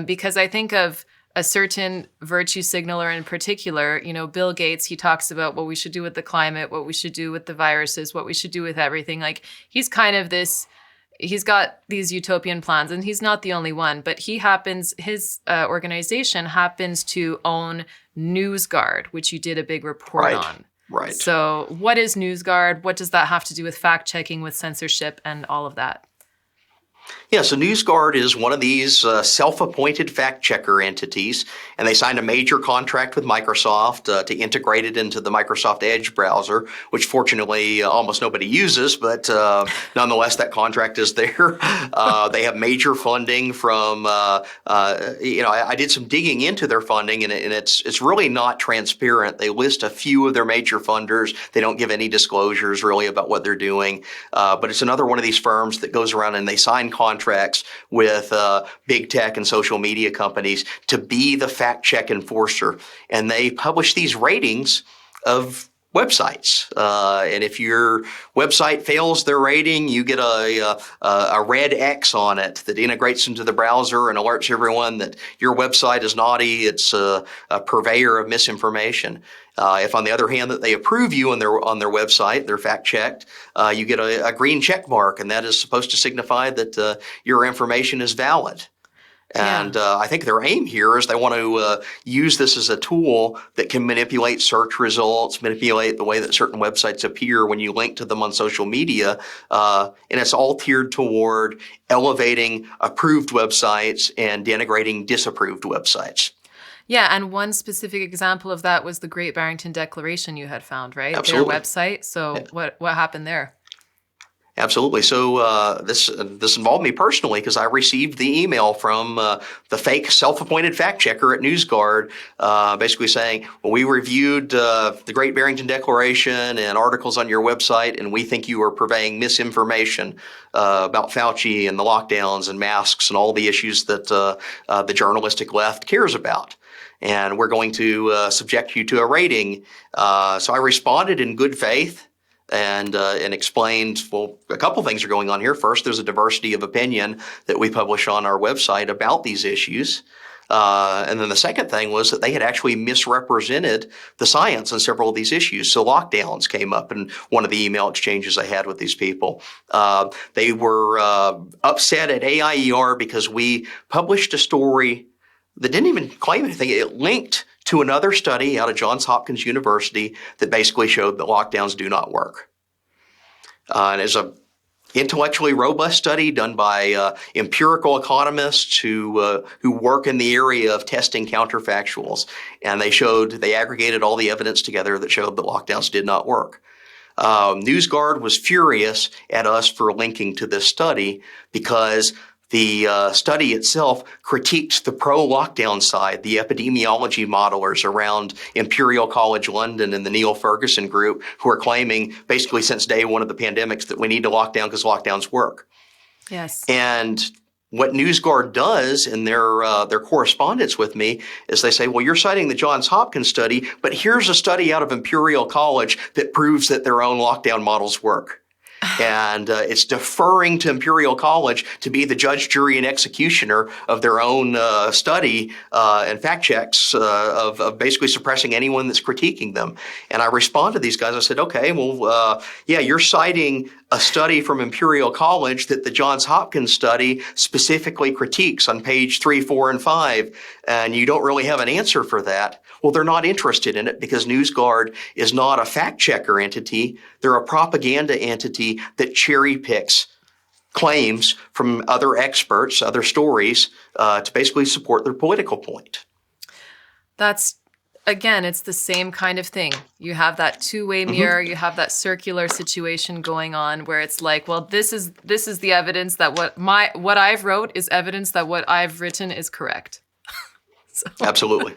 because I think of a certain virtue signaler in particular. Bill Gates, he talks about what we should do with the climate, what we should do with the viruses, what we should do with everything. Like, he's kind of he's got these utopian plans, and he's not the only one, but his organization happens to own Newsguard, which you did a big report on. Right. So what is Newsguard? What does that have to do with fact checking, with censorship, and all of that? Yeah, so Newsguard is one of these self-appointed fact-checker entities, and they signed a major contract with Microsoft to integrate it into the Microsoft Edge browser, which fortunately almost nobody uses, but nonetheless, that contract is there. They have major funding from, I did some digging into their funding, and it's really not transparent. They list a few of their major funders. They don't give any disclosures really about what they're doing, but it's another one of these firms that goes around and they sign contracts with big tech and social media companies to be the fact check enforcer. And they publish these ratings of websites. And if your website fails their rating, you get a red X on it that integrates into the browser and alerts everyone that your website is naughty. It's a purveyor of misinformation. If, on the other hand, that they approve you on their website, they're fact checked, you get a green check mark, and that is supposed to signify that your information is valid. And I think their aim here is they want to use this as a tool that can manipulate search results, manipulate the way that certain websites appear when you link to them on social media. And it's all tiered toward elevating approved websites and denigrating disapproved websites. Yeah, and one specific example of that was the Great Barrington Declaration you had found, right? Absolutely. Their website. So what happened there? Absolutely. So this involved me personally because I received the email from the fake self-appointed fact checker at Newsguard, basically saying, well, we reviewed the Great Barrington Declaration and articles on your website, and we think you are purveying misinformation about Fauci and the lockdowns and masks and all the issues that the journalistic left cares about. And we're going to subject you to a rating. So I responded in good faith and explained, well, a couple things are going on here. First, there's a diversity of opinion that we publish on our website about these issues. And then the second thing was that they had actually misrepresented the science on several of these issues. So lockdowns came up in one of the email exchanges I had with these people. They were upset at AIER because we published a story that didn't even claim anything. It linked to another study out of Johns Hopkins University that basically showed that lockdowns do not work. And it's an intellectually robust study done by empirical economists who work in the area of testing counterfactuals. And they aggregated all the evidence together that showed that lockdowns did not work. Newsguard was furious at us for linking to this study because the study itself critiqued the pro-lockdown side, the epidemiology modelers around Imperial College London and the Neil Ferguson group, who are claiming basically since day one of the pandemics that we need to lock down because lockdowns work. Yes. And what Newsguard does in their correspondence with me is they say, well, you're citing the Johns Hopkins study, but here's a study out of Imperial College that proves that their own lockdown models work. And it's deferring to Imperial College to be the judge, jury, and executioner of their own study and fact checks of basically suppressing anyone that's critiquing them. And I respond to these guys. I said, okay, well, you're citing a study from Imperial College that the Johns Hopkins study specifically critiques on page 3, 4, and 5, and you don't really have an answer for that. Well, they're not interested in it because Newsguard is not a fact checker entity. They're a propaganda entity that cherry picks claims from other experts, other stories, to basically support their political point. Again, it's the same kind of thing. You have that two-way mirror, you have that circular situation going on where it's like, well, this is the evidence that what I've wrote is evidence that what I've written is correct. Absolutely.